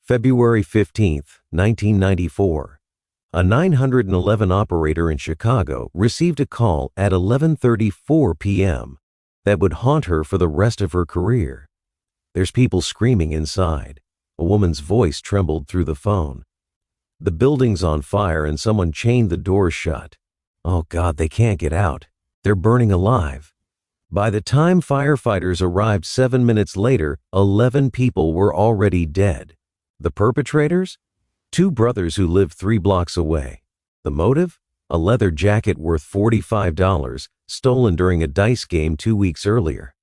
February 15, 1994. A 911 operator in Chicago received a call at 11:34 p.m. that would haunt her for the rest of her career. There's people screaming inside. A woman's voice trembled through the phone. The building's on fire and someone chained the doors shut. Oh God, they can't get out. They're burning alive. By the time firefighters arrived 7 minutes later, 11 people were already dead. The perpetrators? Two brothers who lived 3 blocks away. The motive? A leather jacket worth $45, stolen during a dice game 2 weeks earlier.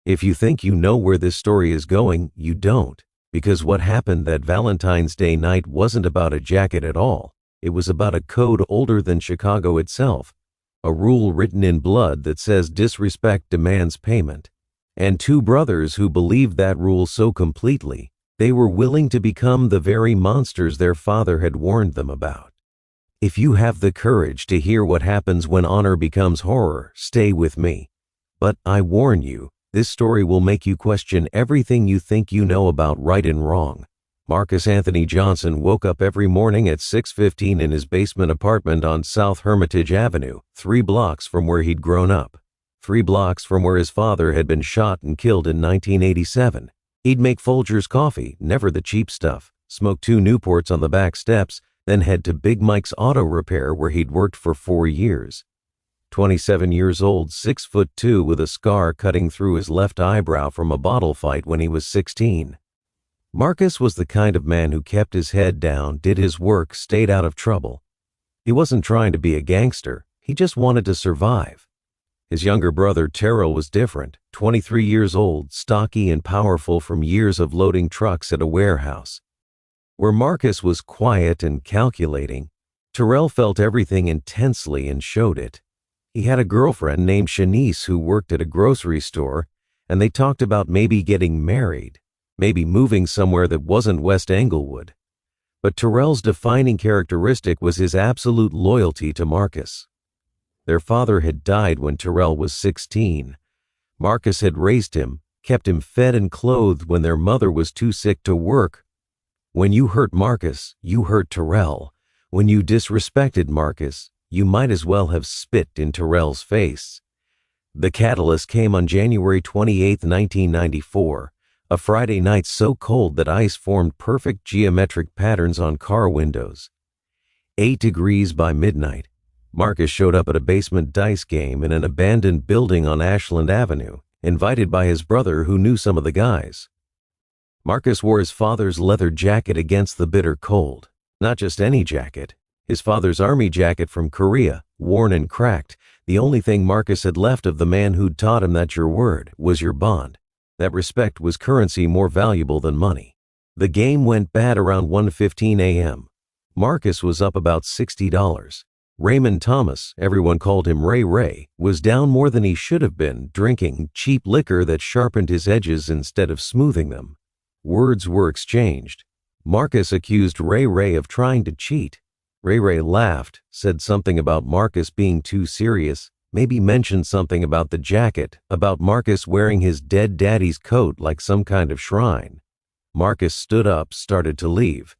If you think you know where this story is going, you don't, because what happened that Valentine's Day night wasn't about a jacket at all. It was about a code older than Chicago itself, a rule written in blood that says disrespect demands payment. And two brothers who believed that rule so completely, they were willing to become the very monsters their father had warned them about. If you have the courage to hear what happens when honor becomes horror, stay with me. But I warn you, this story will make you question everything you think you know about right and wrong. Marcus Anthony Johnson woke up every morning at 6:15 in his basement apartment on South Hermitage Avenue, 3 blocks from where he'd grown up, 3 blocks from where his father had been shot and killed in 1987. He'd make Folgers coffee, never the cheap stuff, smoke 2 Newports on the back steps, then head to Big Mike's Auto Repair where he'd worked for 4 years. 27 years old, 6'2", with a scar cutting through his left eyebrow from a bottle fight when he was 16. Marcus was the kind of man who kept his head down, did his work, stayed out of trouble. He wasn't trying to be a gangster, he just wanted to survive. His younger brother Terrell was different, 23 years old, stocky and powerful from years of loading trucks at a warehouse. Where Marcus was quiet and calculating, Terrell felt everything intensely and showed it. He had a girlfriend named Shanice who worked at a grocery store, and they talked about maybe getting married, maybe moving somewhere that wasn't West Englewood. But Terrell's defining characteristic was his absolute loyalty to Marcus. Their father had died when Terrell was 16. Marcus had raised him, kept him fed and clothed when their mother was too sick to work. When you hurt Marcus, you hurt Terrell. When you disrespected Marcus, you might as well have spit in Terrell's face. The catalyst came on January 28, 1994, a Friday night so cold that ice formed perfect geometric patterns on car windows. 8 degrees by midnight, Marcus showed up at a basement dice game in an abandoned building on Ashland Avenue, invited by his brother who knew some of the guys. Marcus wore his father's leather jacket against the bitter cold. Not just any jacket. His father's army jacket from Korea, worn and cracked. The only thing Marcus had left of the man who'd taught him that your word was your bond. That respect was currency more valuable than money. The game went bad around 1:15 a.m. Marcus was up about $60. Raymond Thomas, everyone called him Ray, was down more than he should have been, drinking cheap liquor that sharpened his edges instead of smoothing them. Words were exchanged. Marcus accused Ray of trying to cheat. Ray laughed, said something about Marcus being too serious, maybe mentioned something about the jacket, about Marcus wearing his dead daddy's coat like some kind of shrine. Marcus stood up, started to leave.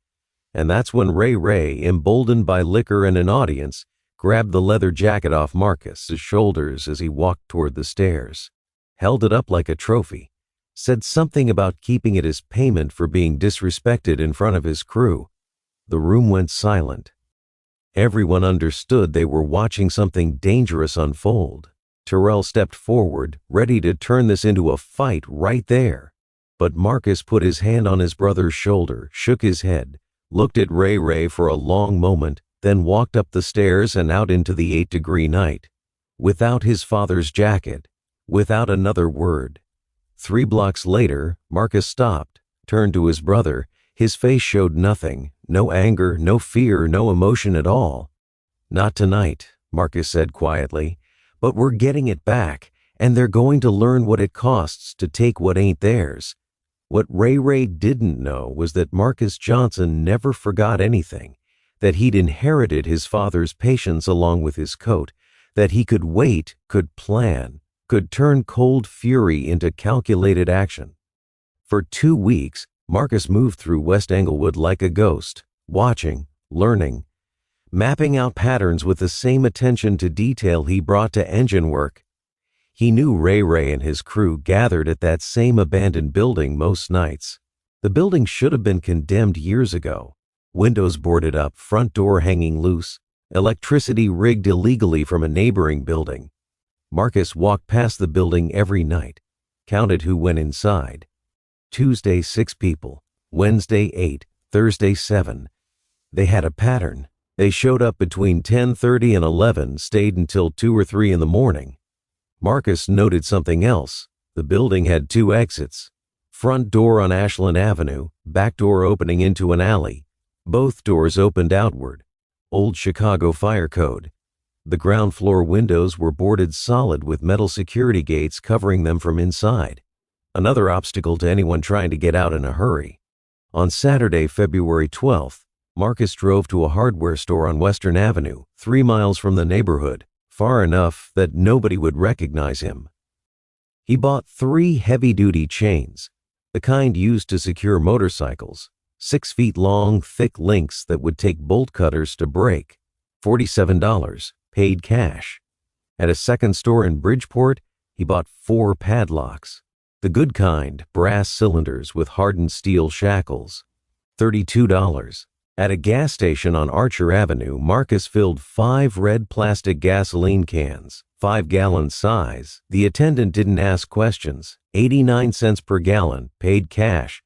And that's when Ray, emboldened by liquor and an audience, grabbed the leather jacket off Marcus's shoulders as he walked toward the stairs, held it up like a trophy, said something about keeping it as payment for being disrespected in front of his crew. The room went silent. Everyone understood they were watching something dangerous unfold. Terrell stepped forward, ready to turn this into a fight right there. But Marcus put his hand on his brother's shoulder, shook his head, looked at Ray for a long moment, then walked up the stairs and out into the 8-degree night. Without his father's jacket, without another word. 3 blocks later, Marcus stopped, turned to his brother. His face showed nothing, no anger, no fear, no emotion at all. "Not tonight," Marcus said quietly, "but we're getting it back, and they're going to learn what it costs to take what ain't theirs." What Ray didn't know was that Marcus Johnson never forgot anything, that he'd inherited his father's patience along with his coat, that he could wait, could plan, could turn cold fury into calculated action. For 2 weeks, Marcus moved through West Englewood like a ghost, watching, learning, mapping out patterns with the same attention to detail he brought to engine work. He knew Ray and his crew gathered at that same abandoned building most nights. The building should have been condemned years ago. Windows boarded up, front door hanging loose, electricity rigged illegally from a neighboring building. Marcus walked past the building every night, counted who went inside. Tuesday, 6 people. Wednesday, 8. Thursday, 7. They had a pattern. They showed up between 10:30 and 11, stayed until 2 or 3 in the morning. Marcus noted something else. The building had 2 exits. Front door on Ashland Avenue, back door opening into an alley. Both doors opened outward. Old Chicago fire code. The ground floor windows were boarded solid with metal security gates covering them from inside. Another obstacle to anyone trying to get out in a hurry. On Saturday, February 12th, Marcus drove to a hardware store on Western Avenue, 3 miles from the neighborhood, far enough that nobody would recognize him. He bought 3 heavy-duty chains, the kind used to secure motorcycles, 6 feet long, thick links that would take bolt cutters to break. $47, paid cash. At a second store in Bridgeport, he bought 4 padlocks. The good kind, brass cylinders with hardened steel shackles. $32. At a gas station on Archer Avenue, Marcus filled 5 red plastic gasoline cans, 5-gallon size. The attendant didn't ask questions. 89 cents per gallon, paid cash.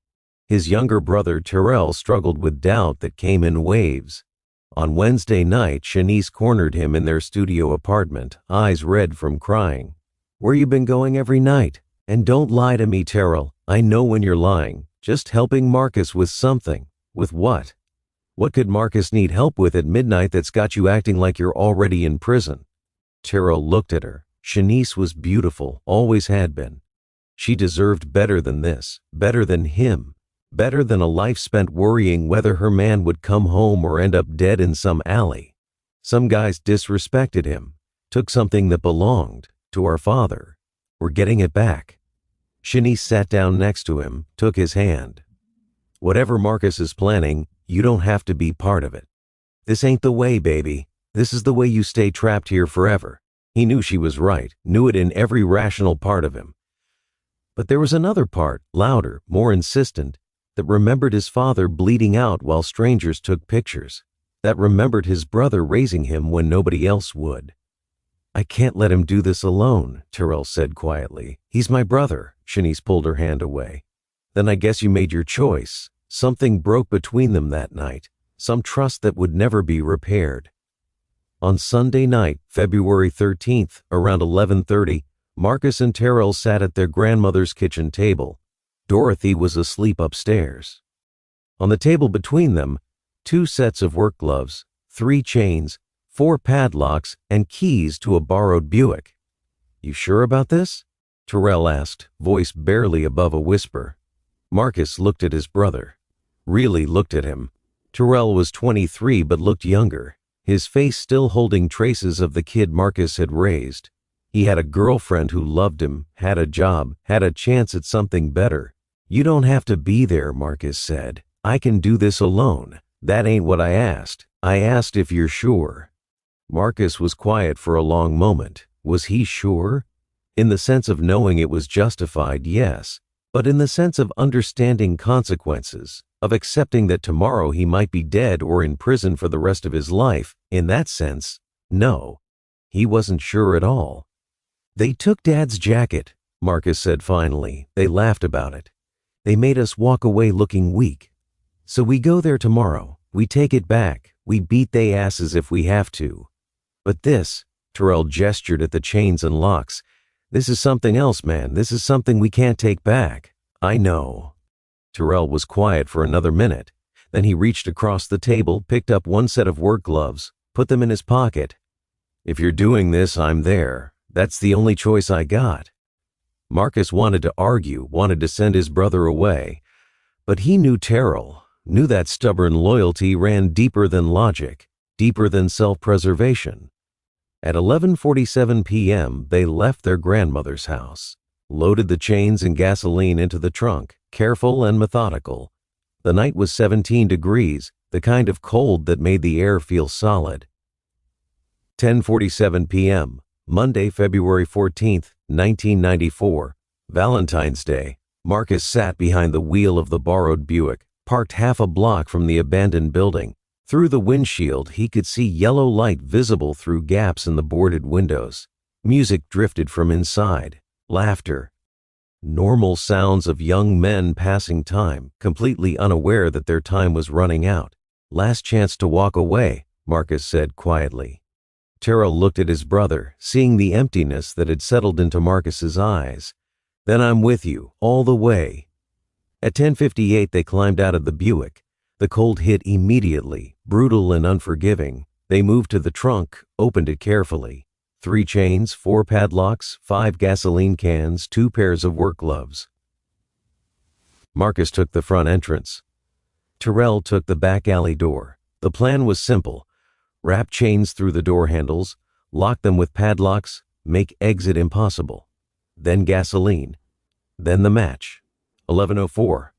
His younger brother Terrell struggled with doubt that came in waves. On Wednesday night, Shanice cornered him in their studio apartment, eyes red from crying. "Where you been going every night? And don't lie to me, Terrell. I know when you're lying. Just helping Marcus with something." "With what? What could Marcus need help with at midnight that's got you acting like you're already in prison?" Terrell looked at her. Shanice was beautiful, always had been. She deserved better than this, better than him, better than a life spent worrying whether her man would come home or end up dead in some alley. Some guys disrespected him, took something that belonged to our father. We're getting it back. Shanice sat down next to him, took his hand. "Whatever Marcus is planning, you don't have to be part of it. This ain't the way, baby. This is the way you stay trapped here forever." He knew she was right, knew it in every rational part of him. But there was another part, louder, more insistent, that remembered his father bleeding out while strangers took pictures, that remembered his brother raising him when nobody else would. "I can't let him do this alone," Terrell said quietly. "He's my brother." Shanice pulled her hand away. "Then I guess you made your choice." Something broke between them that night, some trust that would never be repaired. On Sunday night, February 13th, around 11:30, Marcus and Terrell sat at their grandmother's kitchen table. Dorothy was asleep upstairs. On the table between them, 2 sets of work gloves, 3 chains, 4 padlocks, and keys to a borrowed Buick. "You sure about this?" Terrell asked, voice barely above a whisper. Marcus looked at his brother. Really looked at him. Terrell was 23 but looked younger, his face still holding traces of the kid Marcus had raised. He had a girlfriend who loved him, had a job, had a chance at something better. "You don't have to be there," Marcus said. "I can do this alone. That ain't what I asked. I asked if you're sure." Marcus was quiet for a long moment. Was he sure? In the sense of knowing it was justified, yes. But in the sense of understanding consequences, of accepting that tomorrow he might be dead or in prison for the rest of his life, in that sense, no. He wasn't sure at all. "They took Dad's jacket," Marcus said finally. "They laughed about it. They made us walk away looking weak. So we go there tomorrow. We take it back. We beat they asses if we have to. But this," Terrell gestured at the chains and locks, "this is something else, man. This is something we can't take back." "I know." Terrell was quiet for another minute. Then he reached across the table, picked up 1 set of work gloves, put them in his pocket. "If you're doing this, I'm there. That's the only choice I got." Marcus wanted to argue, wanted to send his brother away. But he knew Terrell, knew that stubborn loyalty ran deeper than logic, deeper than self-preservation. At 11:47 p.m., they left their grandmother's house. loaded the chains and gasoline into the trunk, careful and methodical. The night was 17 degrees, the kind of cold that made the air feel solid. 10:47 p.m., Monday, February 14th, 1994, Valentine's Day. Marcus sat behind the wheel of the borrowed Buick, parked half a block from the abandoned building. Through the windshield, he could see yellow light visible through gaps in the boarded windows. Music drifted from inside. Laughter. Normal sounds of young men passing time, completely unaware that their time was running out. Last chance to walk away, Marcus said quietly. Terrell looked at his brother, seeing the emptiness that had settled into Marcus's eyes. Then I'm with you, all the way. At 10:58 they climbed out of the Buick. The cold hit immediately, brutal and unforgiving. They moved to the trunk, opened it carefully. 3 chains, 4 padlocks, 5 gasoline cans, 2 pairs of work gloves. Marcus took the front entrance. Terrell took the back alley door. The plan was simple. Wrap chains through the door handles, lock them with padlocks, make exit impossible. Then gasoline. Then the match. 11:04.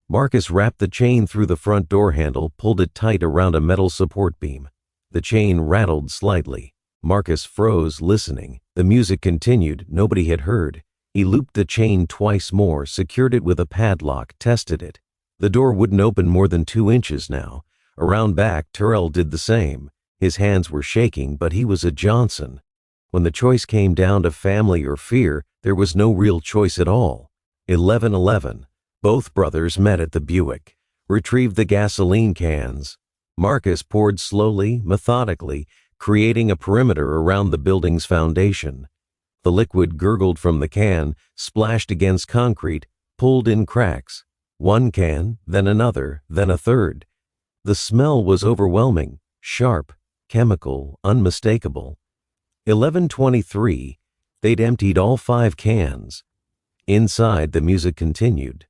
Marcus wrapped the chain through the front door handle, pulled it tight around a metal support beam. The chain rattled slightly. Marcus froze, listening. The music continued. Nobody had heard. He looped the chain twice more, secured it with a padlock, tested it. The door wouldn't open more than 2 inches now. Around back, Terrell did the same. His hands were shaking, but he was a Johnson. When the choice came down to family or fear, there was no real choice at all. 11:11. Both brothers met at the Buick, retrieved the gasoline cans. Marcus poured slowly, methodically, creating a perimeter around the building's foundation. The liquid gurgled from the can, splashed against concrete, pulled in cracks. 1 can, then another, then a third. The smell was overwhelming, sharp, chemical, unmistakable. 11:23, they'd emptied all 5 cans. Inside, the music continued.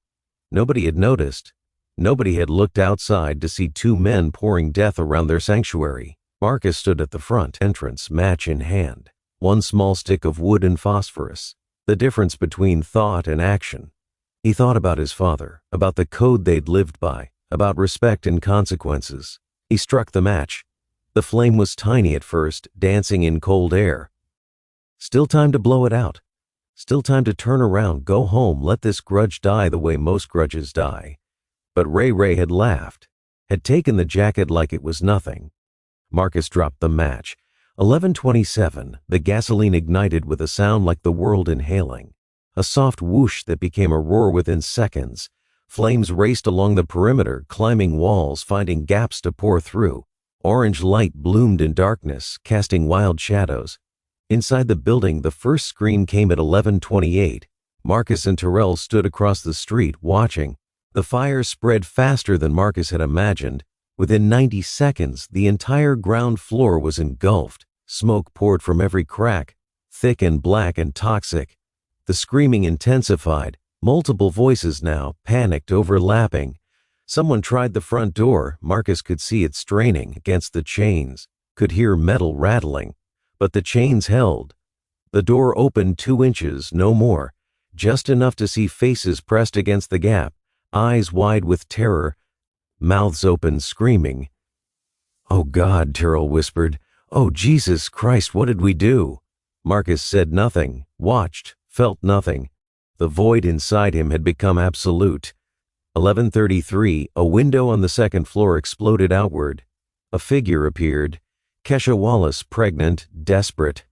Nobody had noticed. Nobody had looked outside to see 2 men pouring death around their sanctuary. Marcus stood at the front entrance, match in hand. 1 small stick of wood and phosphorus. The difference between thought and action. He thought about his father, about the code they'd lived by, about respect and consequences. He struck the match. The flame was tiny at first, dancing in cold air. Still time to blow it out. Still time to turn around, go home, let this grudge die the way most grudges die. But Ray had laughed, had taken the jacket like it was nothing. Marcus dropped the match. 11:27, the gasoline ignited with a sound like the world inhaling. A soft whoosh that became a roar within seconds. Flames raced along the perimeter, climbing walls, finding gaps to pour through. Orange light bloomed in darkness, casting wild shadows. Inside the building, the first scream came at 11:28. Marcus and Terrell stood across the street, watching. The fire spread faster than Marcus had imagined. Within 90 seconds, the entire ground floor was engulfed. Smoke poured from every crack, thick and black and toxic. The screaming intensified. Multiple voices now, panicked, overlapping. Someone tried the front door. Marcus could see it straining against the chains, could hear metal rattling. But the chains held. The door opened 2 inches, no more, just enough to see faces pressed against the gap, eyes wide with terror, mouths open, screaming. "Oh God," Terrell whispered. "Oh Jesus Christ, what did we do?" Marcus said nothing, watched, felt nothing. The void inside him had become absolute. 11:33, a window on the second floor exploded outward. A figure appeared. Kesha Wallace, pregnant, desperate.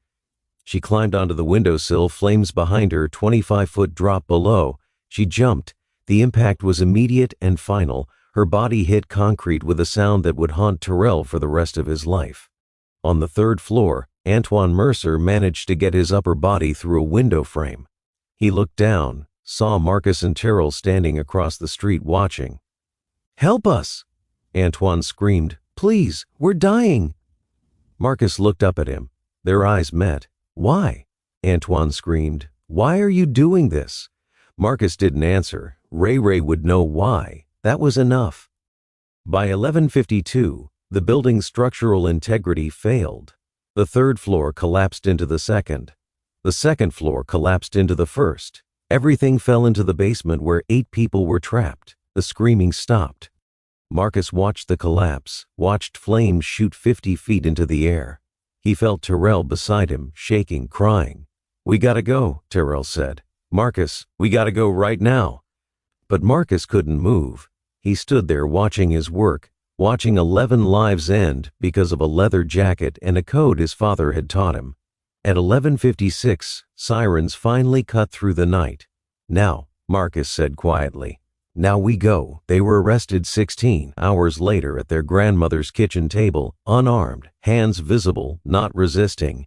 She climbed onto the windowsill, flames behind her, 25-foot drop below. She jumped. The impact was immediate and final. Her body hit concrete with a sound that would haunt Terrell for the rest of his life. On the 3rd floor, Antoine Mercer managed to get his upper body through a window frame. He looked down, saw Marcus and Terrell standing across the street watching. "Help us!" Antoine screamed. "Please, we're dying!" Marcus looked up at him. Their eyes met. "Why?" Antoine screamed. "Why are you doing this?" Marcus didn't answer. Ray would know why. That was enough. By 11:52, the building's structural integrity failed. The 3rd floor collapsed into the 2nd. The second floor collapsed into the first. Everything fell into the basement where 8 people were trapped. The screaming stopped. Marcus watched the collapse, watched flames shoot 50 feet into the air. He felt Terrell beside him, shaking, crying. "We gotta go," Terrell said. "Marcus, we gotta go right now." But Marcus couldn't move. He stood there watching his work, watching 11 lives end because of a leather jacket and a code his father had taught him. At 11:56, sirens finally cut through the night. "Now," Marcus said quietly. "Now we go." They were arrested 16 hours later at their grandmother's kitchen table, unarmed, hands visible, not resisting.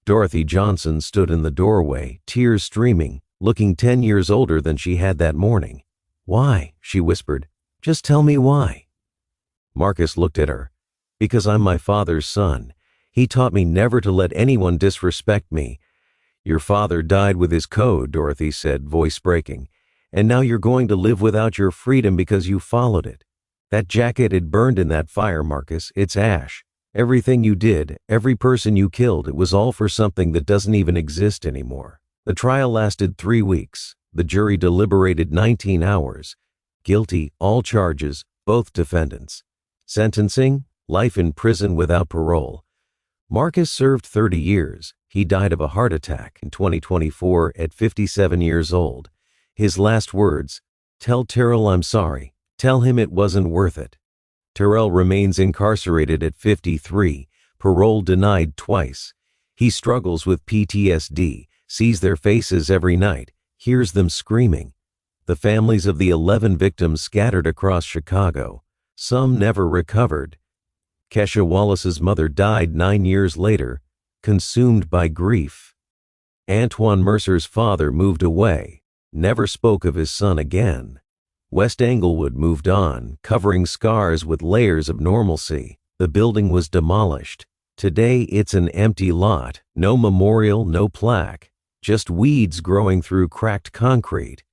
Dorothy Johnson stood in the doorway, tears streaming, looking 10 years older than she had that morning. "Why?" she whispered. "Just tell me why." Marcus looked at her. "Because I'm my father's son. He taught me never to let anyone disrespect me." "Your father died with his code," Dorothy said, voice breaking. "And now you're going to live without your freedom because you followed it. That jacket had burned in that fire, Marcus. It's ash. Everything you did, every person you killed, it was all for something that doesn't even exist anymore." The trial lasted 3 weeks. The jury deliberated 19 hours. Guilty, all charges, both defendants. Sentencing, life in prison without parole. Marcus served 30 years. He died of a heart attack in 2024 at 57 years old. His last words, "Tell Terrell I'm sorry. Tell him it wasn't worth it." Terrell remains incarcerated at 53, parole denied twice. He struggles with PTSD, sees their faces every night, hears them screaming. The families of the 11 victims scattered across Chicago. Some never recovered. Kesha Wallace's mother died 9 years later, consumed by grief. Antoine Mercer's father moved away, never spoke of his son again. West Englewood moved on, covering scars with layers of normalcy. The building was demolished. Today it's an empty lot, no memorial, no plaque, just weeds growing through cracked concrete.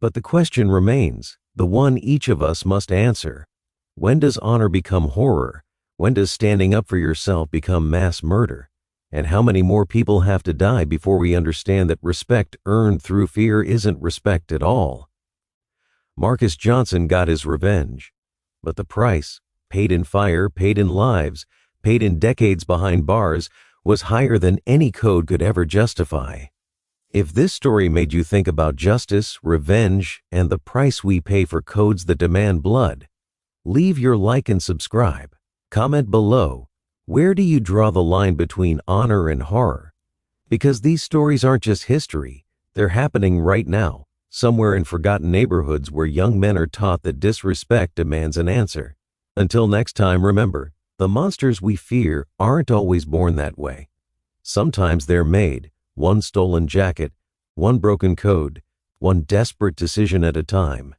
But the question remains, the one each of us must answer. When does honor become horror? When does standing up for yourself become mass murder? And how many more people have to die before we understand that respect earned through fear isn't respect at all? Marcus Johnson got his revenge. But the price, paid in fire, paid in lives, paid in decades behind bars, was higher than any code could ever justify. If this story made you think about justice, revenge, and the price we pay for codes that demand blood, leave your like and subscribe. Comment below, where do you draw the line between honor and horror? Because these stories aren't just history, they're happening right now, somewhere in forgotten neighborhoods where young men are taught that disrespect demands an answer. Until next time, remember, the monsters we fear aren't always born that way. Sometimes they're made, one stolen jacket, one broken code, one desperate decision at a time.